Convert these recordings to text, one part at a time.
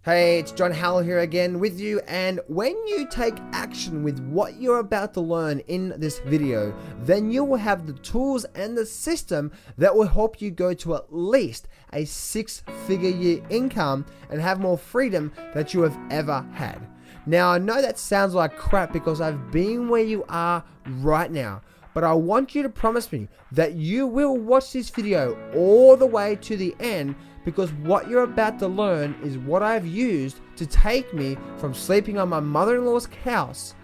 Hey, it's John Howell here again with you, and when you take action with what you're about to learn in this video, then you will have the tools and the system that will help you go to at least a six-figure year income and have more freedom that you have ever had. Now, I know that sounds like crap because I've been where you are right now, but I want you to promise me that you will watch this video all the way to the end, because what you're about to learn is what I've used to take me from sleeping on my mother-in-law's house,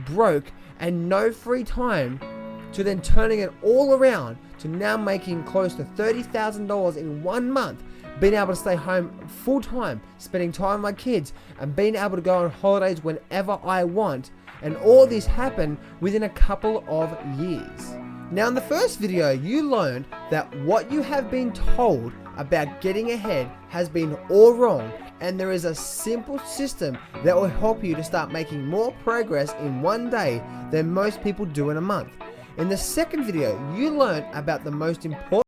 broke and no free time, to then turning it all around to now making close to $30,000 in 1 month, being able to stay home full time, spending time with my kids, and being able to go on holidays whenever I want. And all this happened within a couple of years. Now, in the first video, you learned that what you have been told about getting ahead has been all wrong, and there is a simple system that will help you to start making more progress in 1 day than most people do in a month. In the second video, you learned about the most important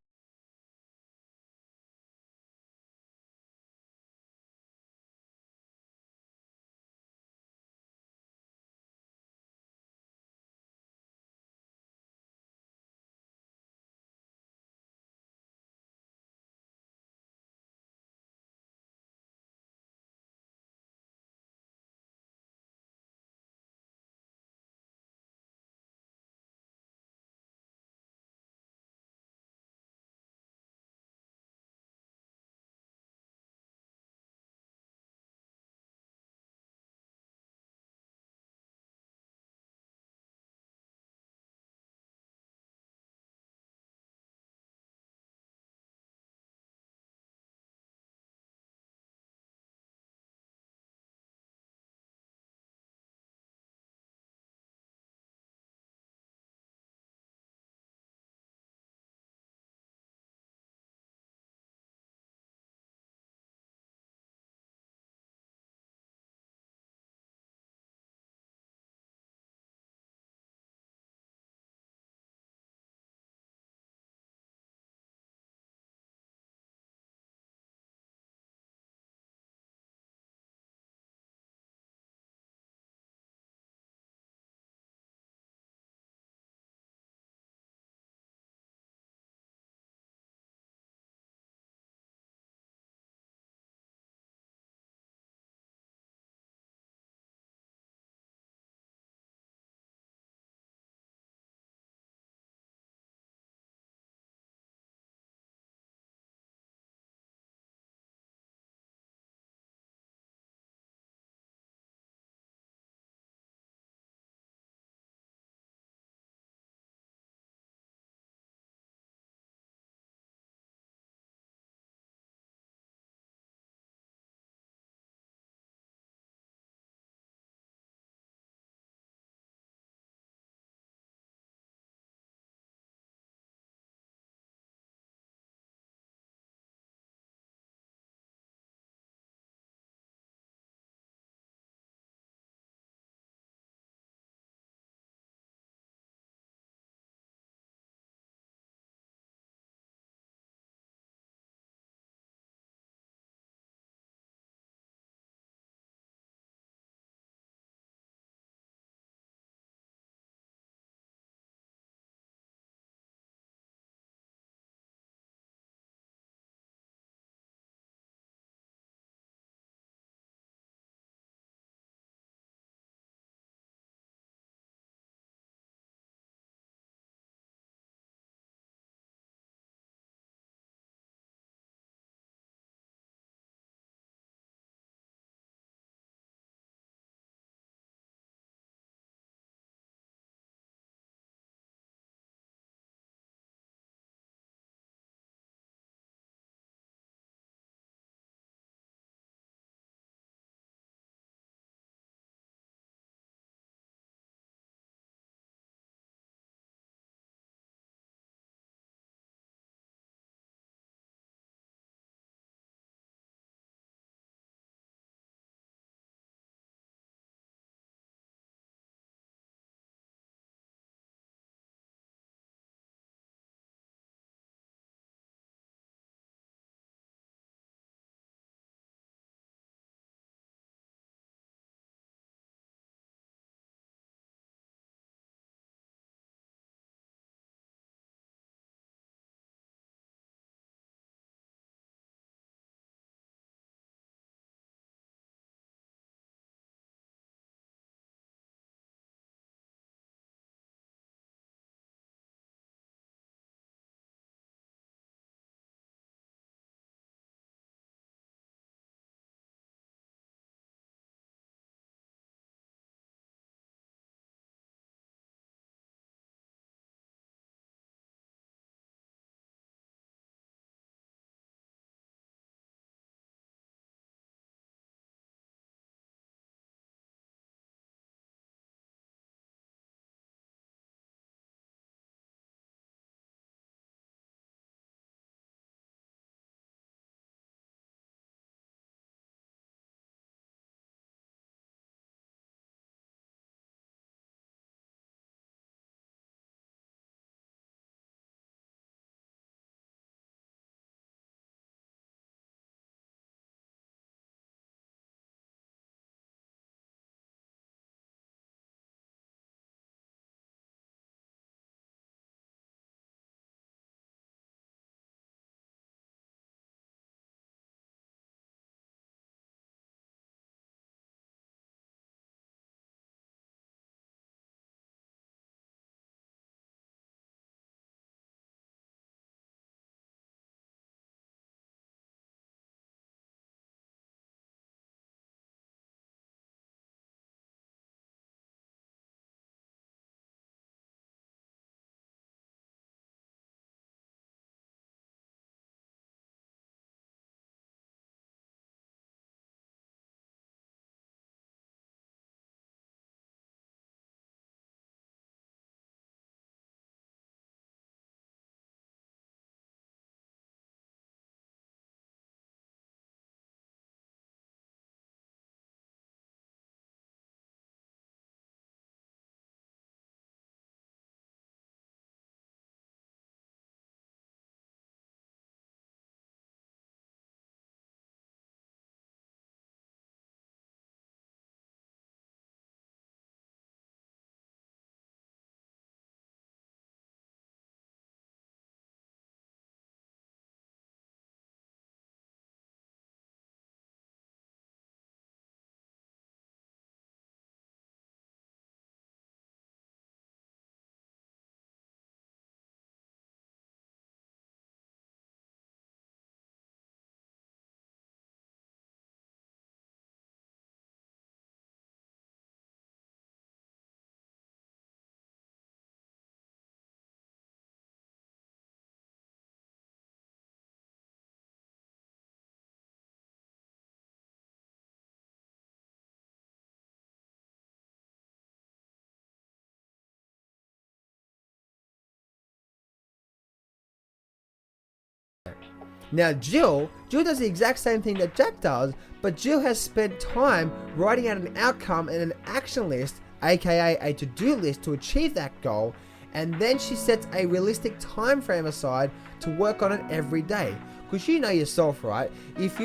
Now Jill does the exact same thing that Jack does, but Jill has spent time writing out an outcome and an action list, aka a to-do list, to achieve that goal, and then she sets a realistic time frame aside to work on it every day. Because you know yourself, right? If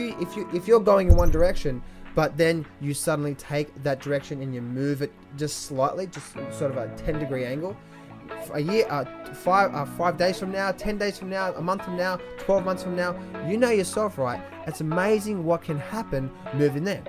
you're going in one direction, but then you suddenly take that direction and you move it just slightly, just sort of a 10-degree angle, a year, 5 days from now, 10 days from now, a month from now, 12 months from now, you know yourself, right? It's amazing what can happen moving there.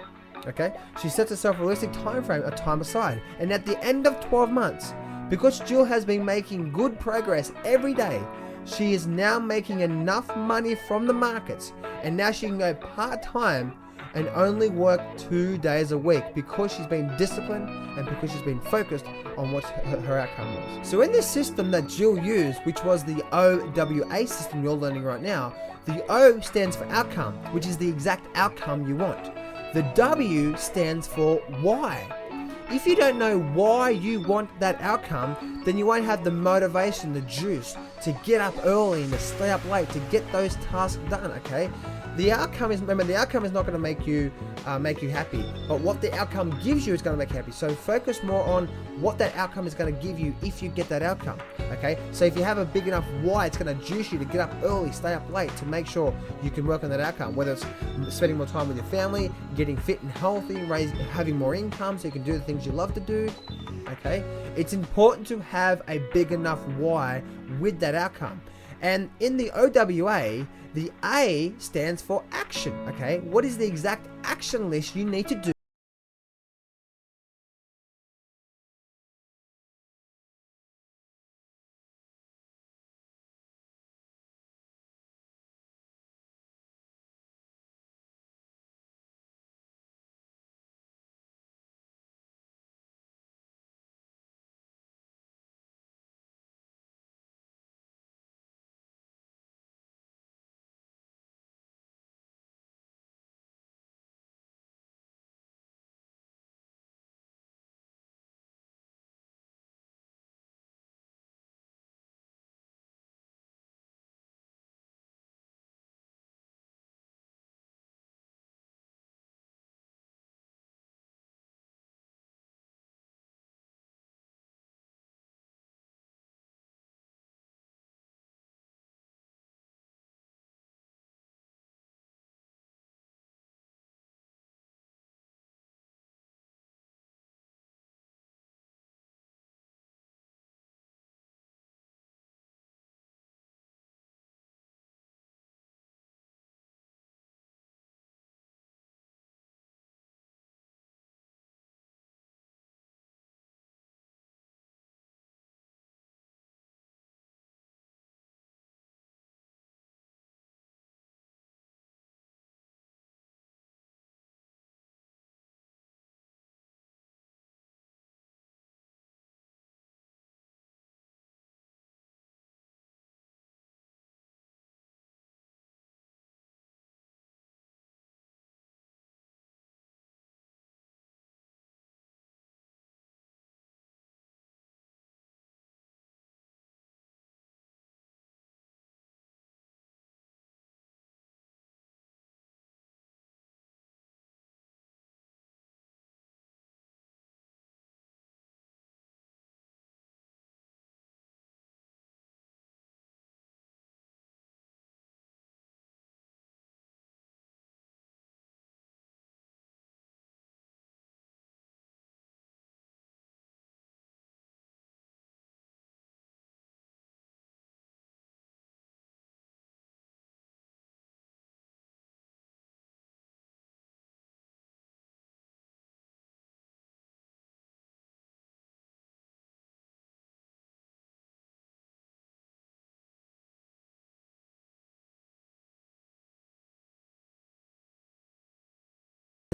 Okay, she sets herself a realistic time frame, a time aside, and at the end of 12 months, because Jill has been making good progress every day, she is now making enough money from the markets, and now she can go part-time and only work 2 days a week because she's been disciplined and because she's been focused on what her outcome was. So in this system that Jill used, which was the OWA system you're learning right now, the O stands for outcome, which is the exact outcome you want. The W stands for why. If you don't know why you want that outcome, then you won't have the motivation, the juice to get up early and to stay up late to get those tasks done, okay? The outcome is, remember, the outcome is not going to make you happy, but what the outcome gives you is going to make you happy. So focus more on what that outcome is going to give you if you get that outcome, okay? So if you have a big enough why, it's going to juice you to get up early, stay up late to make sure you can work on that outcome, whether it's spending more time with your family, getting fit and healthy, having more income so you can do the things you love to do, okay? It's important to have a big enough why with that outcome. And in the OWA, the A stands for action, okay? What is the exact action list you need to do?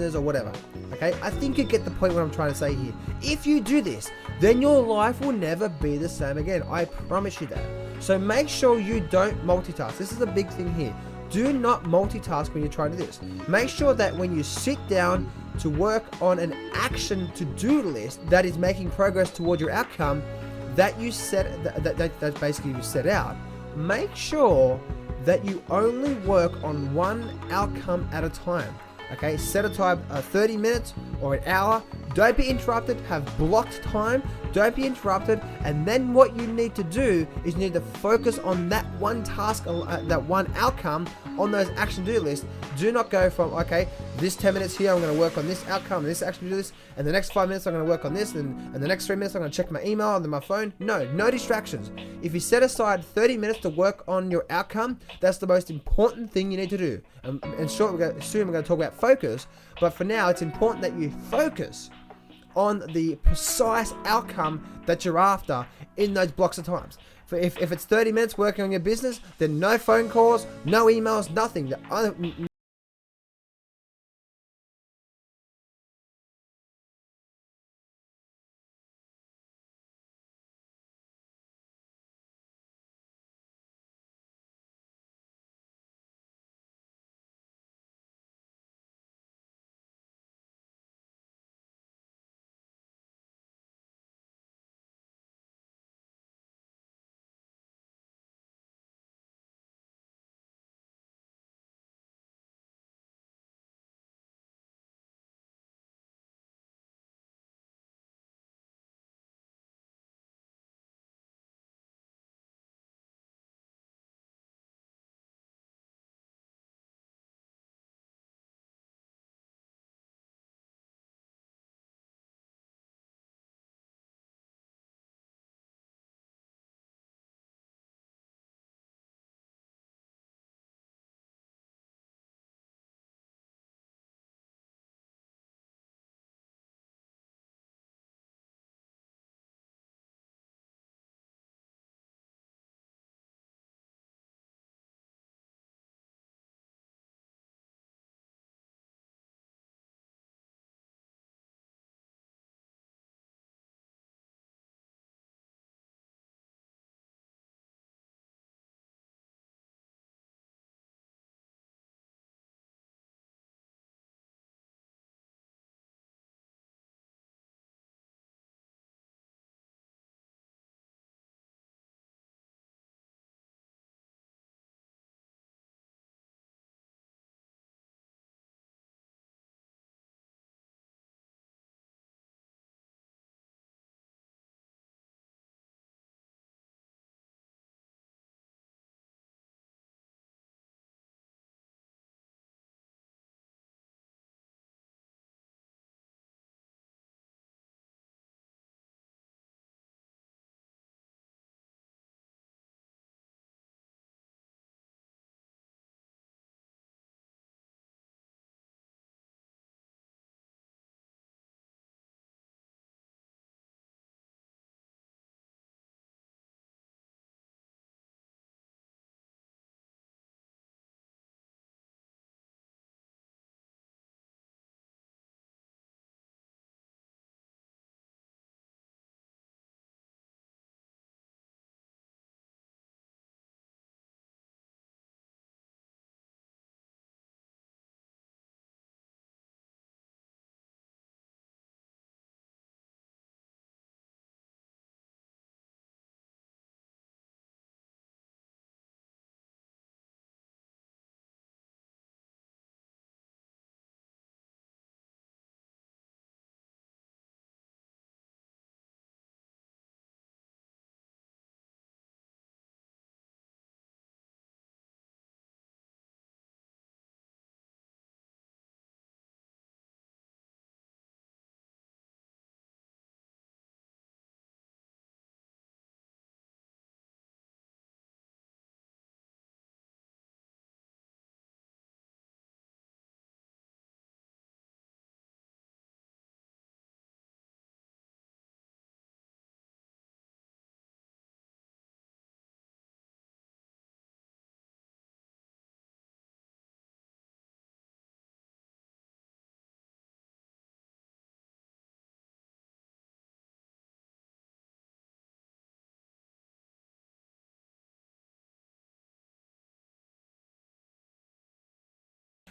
Or whatever, okay? I think you get the point what I'm trying to say here. If you do this, then your life will never be the same again. I promise you that. So make sure you don't multitask. This is a big thing here. Do not multitask when you're trying to do this. Make sure that when you sit down to work on an action to-do list that is making progress toward your outcome that you set, that basically you set out, make sure that you only work on one outcome at a time. Okay, set aside 30 minutes or an hour. Don't be interrupted. Have blocked time. Don't be interrupted. And then what you need to do is you need to focus on that one task, that one outcome on those action to do list. Do not go from, okay, this 10 minutes here, I'm going to work on this outcome, this action to do list, and the next 5 minutes I'm going to work on this, and the next 3 minutes I'm going to check my email and then my phone. No distractions. If you set aside 30 minutes to work on your outcome, that's the most important thing you need to do. And soon we're going to talk about focus, but for now it's important that you focus on the precise outcome that you're after in those blocks of times. If it's 30 minutes working on your business, then no phone calls, no emails, nothing.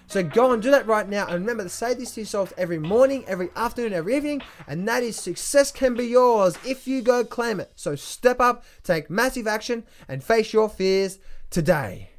So go and do that right now. And remember to say this to yourself every morning, every afternoon, every evening. And that is success can be yours if you go claim it. So step up, take massive action, and face your fears today.